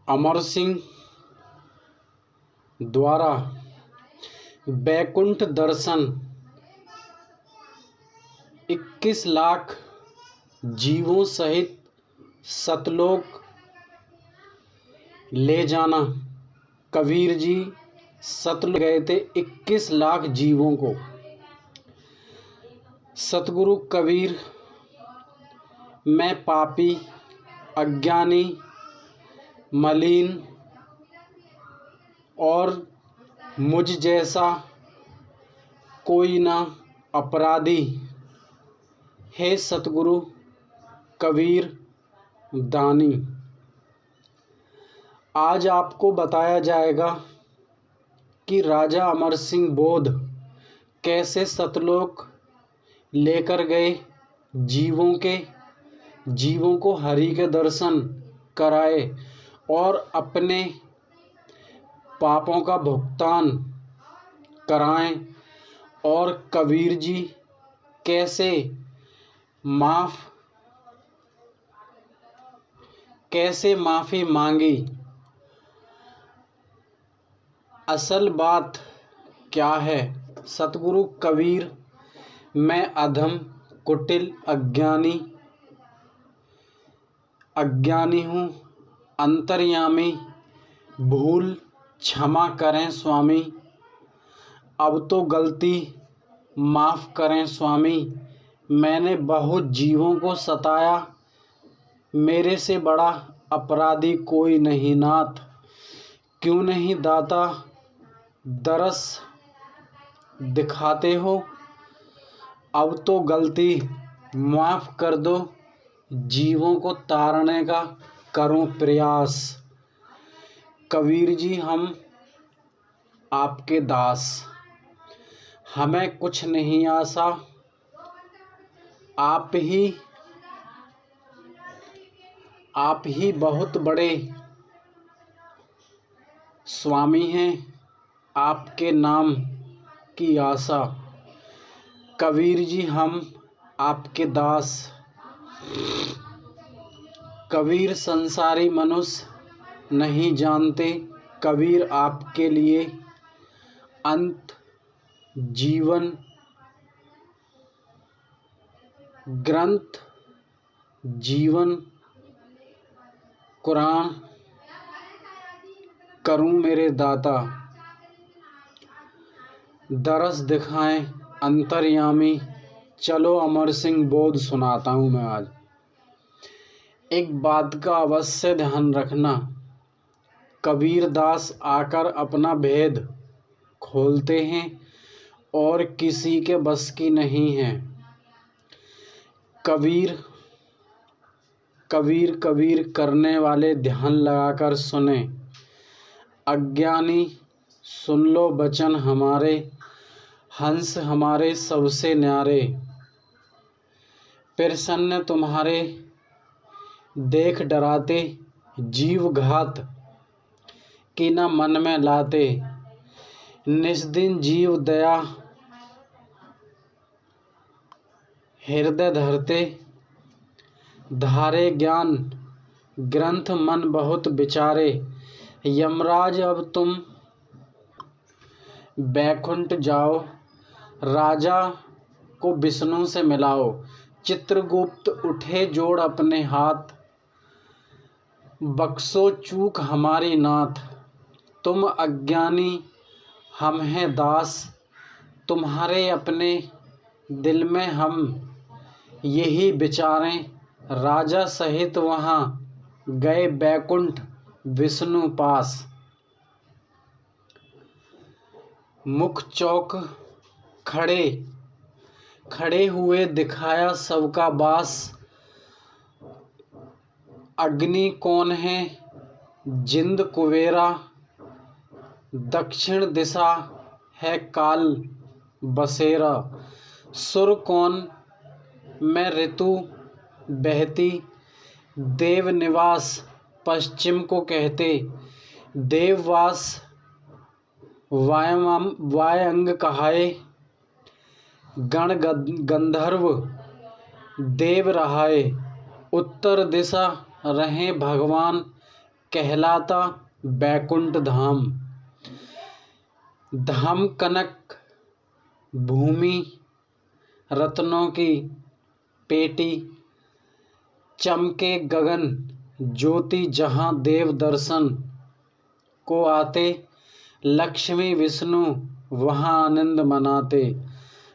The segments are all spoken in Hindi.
अमर सिंह द्वारा वैकुंठ दर्शन 21 लाख जीवों सहित सतलोक ले जाना। कबीर जी सतलोक गए थे 21 लाख जीवों को। सतगुरु कबीर, मैं पापी, अज्ञानी, मलिन और मुझ जैसा कोई ना अपराधी। हे सतगुरु कबीर दानी, आज आपको बताया जाएगा कि राजा अमर सिंह बोध कैसे सतलोक लेकर गए जीवों को हरि के दर्शन कराए और अपने पापों का भुगतान कराएं, और कबीर जी कैसे माफ़ी मांगी। असल बात क्या है? सतगुरु कबीर, मैं अधम, कुटिल, अज्ञानी हूँ, अंतर्यामी, भूल क्षमा करें स्वामी। अब तो गलती माफ़ करें स्वामी। मैंने बहुत जीवों को सताया, मेरे से बड़ा अपराधी कोई नहीं नाथ। क्यों नहीं दाता दरस दिखाते हो? अब तो गलती माफ़ कर दो, जीवों को तारने का करूं प्रयास। कबीर जी, हम आपके दास, हमें कुछ नहीं आशा, आप ही बहुत बड़े स्वामी हैं, आपके नाम की आशा। कबीर जी, हम आपके दास। कबीर संसारी मनुष्य नहीं जानते, कबीर आपके लिए अंत जीवन ग्रंथ, जीवन कुरान करूं मेरे दाता। दरस दिखाएं अंतर्यामी। चलो अमर सिंह बोध सुनाता हूं मैं आज। एक बात का अवश्य ध्यान रखना, कबीर दास आकर अपना भेद खोलते हैं और किसी के बस की नहीं है। कबीर कबीर कबीर करने वाले ध्यान लगाकर सुने। अज्ञानी सुन लो वचन हमारे, हंस हमारे सबसे न्यारे। प्रसन्न तुम्हारे देख डराते, जीव घात की न मन में लाते। निस्दिन जीव दया हृदय धरते, धारे ज्ञान ग्रंथ मन बहुत विचारे। यमराज अब तुम बैकुंठ जाओ, राजा को विष्णु से मिलाओ। चित्रगुप्त उठे जोड़ अपने हाथ, बख्शो चूक हमारी नाथ। तुम अज्ञानी हम हैं दास, तुम्हारे अपने दिल में हम यही विचारें। राजा सहित वहाँ गए बैकुंठ विष्णु पास। मुख चौक खड़े हुए दिखाया सबका बास। अग्नि कौन है जिंद कुबेरा, दक्षिण दिशा है काल बसेरा। सुर कौन में ऋतु बहती, देव निवास पश्चिम को कहते। देववास वायंग कहाए, गण गंधर्व देव रहाए। उत्तर दिशा रहे भगवान, कहलाता बैकुंठ धाम। धाम कनक भूमि रत्नों की पेटी, चमके गगन ज्योति जहाँ देव दर्शन को आते, लक्ष्मी विष्णु वहाँ आनंद मनाते।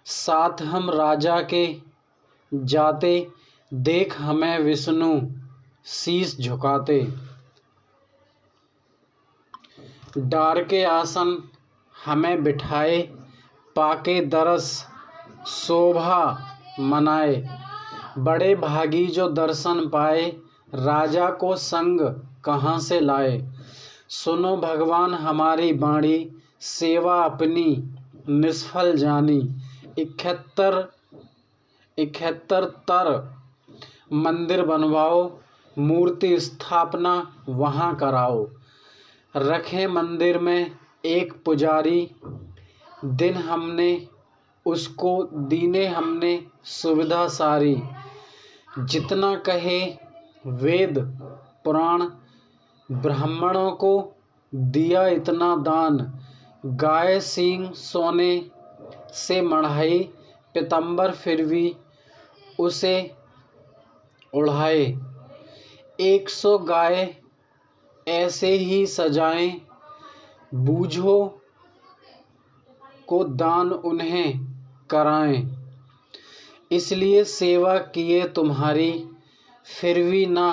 साथ हम राजा के जाते, देख हमें विष्णु शीश झुकाते। डार के आसन हमें बिठाए, पाके दरस शोभा मनाए। बड़े भागी जो दर्शन पाए, राजा को संग कहाँ से लाए। सुनो भगवान हमारी बाणी, सेवा अपनी निष्फल जानी। 71 तर मंदिर बनवाओ, मूर्ति स्थापना वहाँ कराओ। रखे मंदिर में एक पुजारी, दिन हमने उसको दीने हमने सुविधा सारी। जितना कहे वेद पुराण, ब्राह्मणों को दिया इतना दान। गाय सींग सोने से मढ़ाई, पीताम्बर फिर भी उसे उड़ाए। 100 गाय ऐसे ही सजाएं, बूझो को दान उन्हें कराएं। इसलिए सेवा किए तुम्हारी, फिर भी ना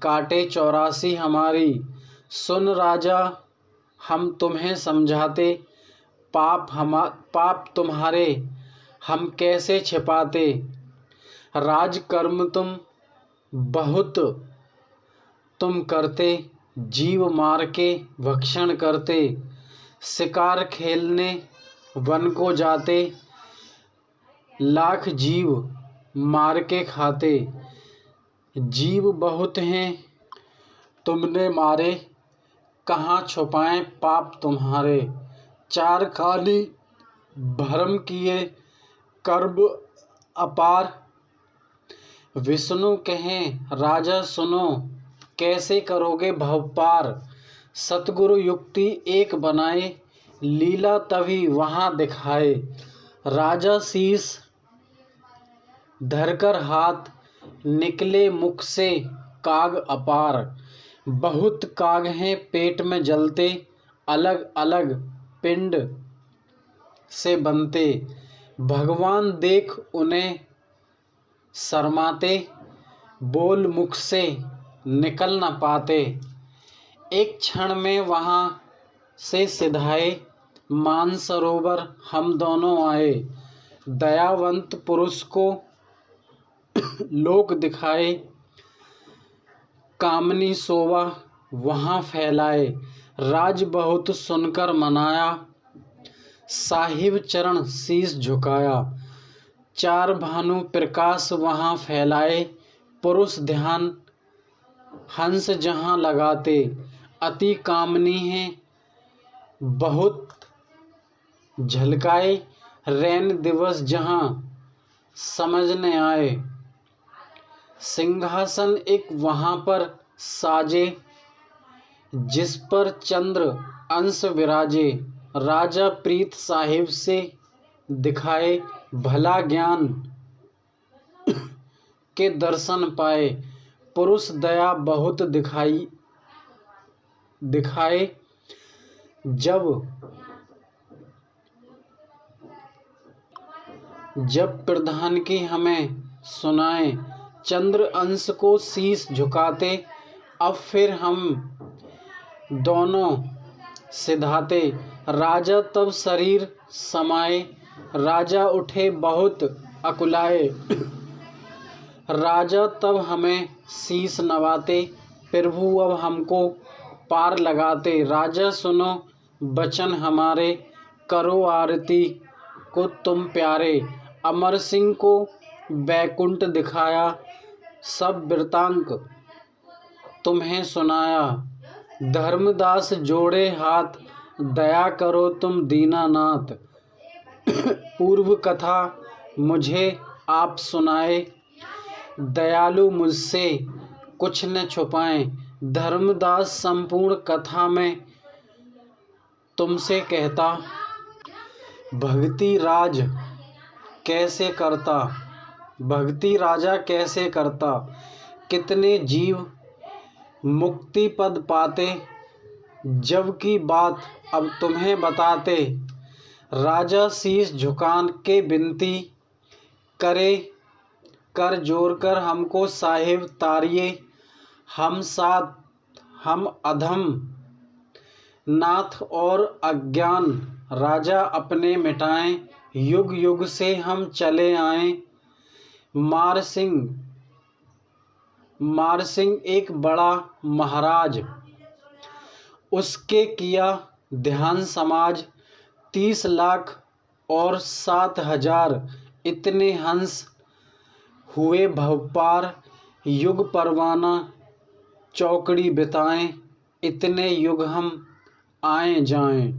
काटे 84 हमारी। सुन राजा हम तुम्हें समझाते, पाप तुम्हारे हम कैसे छिपाते। राजकर्म बहुत तुम करते, जीव मार के भक्षण करते। शिकार खेलने वन को जाते, लाख जीव मार के खाते। जीव बहुत हैं तुमने मारे, कहाँ छुपाएं पाप तुम्हारे। 4 खाली भरम किए कर्म अपार, विष्णु कहें राजा सुनो कैसे करोगे भव पार। सतगुरु युक्ति एक बनाए, लीला तभी वहाँ दिखाए। राजा शीश धरकर हाथ, निकले मुख से काग अपार। बहुत काग हैं पेट में जलते, अलग अलग पिंड से बनते। भगवान देख उन्हें शर्माते, बोल मुख से निकल न पाते। एक क्षण में वहाँ से सिधाए, मानसरोवर हम दोनों आए। दयावंत पुरुष को लोक दिखाए, कामनी शोभा वहाँ फैलाए। राज बहुत सुनकर मनाया, साहिब चरण शीश झुकाया। 4 भानु प्रकाश वहाँ फैलाए, पुरुष ध्यान हंस जहाँ लगाते। अति कामनी है बहुत झलकाए, रैन दिवस जहाँ समझने आए। सिंहासन एक वहाँ पर साजे, जिस पर चंद्र अंश विराजे। राजा प्रीत साहिब से दिखाए, भला ज्ञान के दर्शन पाए। पुरुष दया बहुत दिखाए, जब प्रधान की हमें सुनाए। चंद्र अंश को शीश झुकाते, अब फिर हम दोनों सिधाते। राजा तब शरीर समाए, राजा उठे बहुत अकुलाए। राजा तब हमें शीश नवाते, प्रभु अब हमको पार लगाते। राजा सुनो वचन हमारे, करो आरती को तुम प्यारे। अमर सिंह को बैकुंठ दिखाया, सब वृतांक तुम्हें सुनाया। धर्मदास जोड़े हाथ, दया करो तुम दीनानाथ। पूर्व कथा मुझे आप सुनाए, दयालु मुझसे कुछ न छुपाएं। धर्मदास संपूर्ण कथा में तुमसे कहता, भक्ति राज कैसे करता, भक्ति राजा कैसे करता, कितने जीव मुक्ति पद पाते, जब की बात अब तुम्हें बताते। राजा शीश झुकान के विनती करे, कर जोर कर हमको साहिब तारिये, हम साथ हम अधम नाथ और अज्ञान राजा अपने मिटाएं, युग युग से हम चले आए। मार सिंह एक बड़ा महाराज, उसके किया ध्यान समाज, 30 लाख और 7,000 इतने हंस हुए भवपार, युग परवाना चौकड़ी बिताएं, इतने युग हम आए जाएं।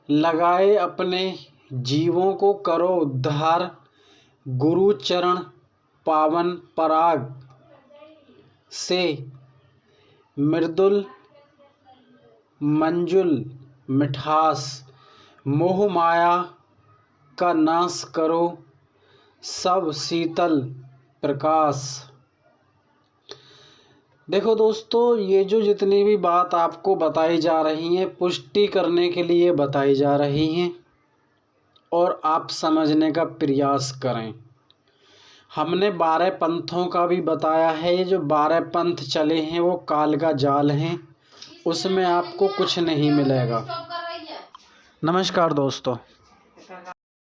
लगाए अपने जीवों को करो उद्धार, गुरु चरण पावन पराग से मृदुल मंजुल मिठास, मोह माया का नाश करो सब शीतल प्रकाश। देखो दोस्तों, ये जो जितनी भी बात आपको बताई जा रही हैं, पुष्टि करने के लिए बताई जा रही हैं और आप समझने का प्रयास करें। हमने 12 पंथों का भी बताया है। ये जो 12 पंथ चले हैं वो काल का जाल हैं, उसमें आपको कुछ नहीं मिलेगा। नमस्कार दोस्तों।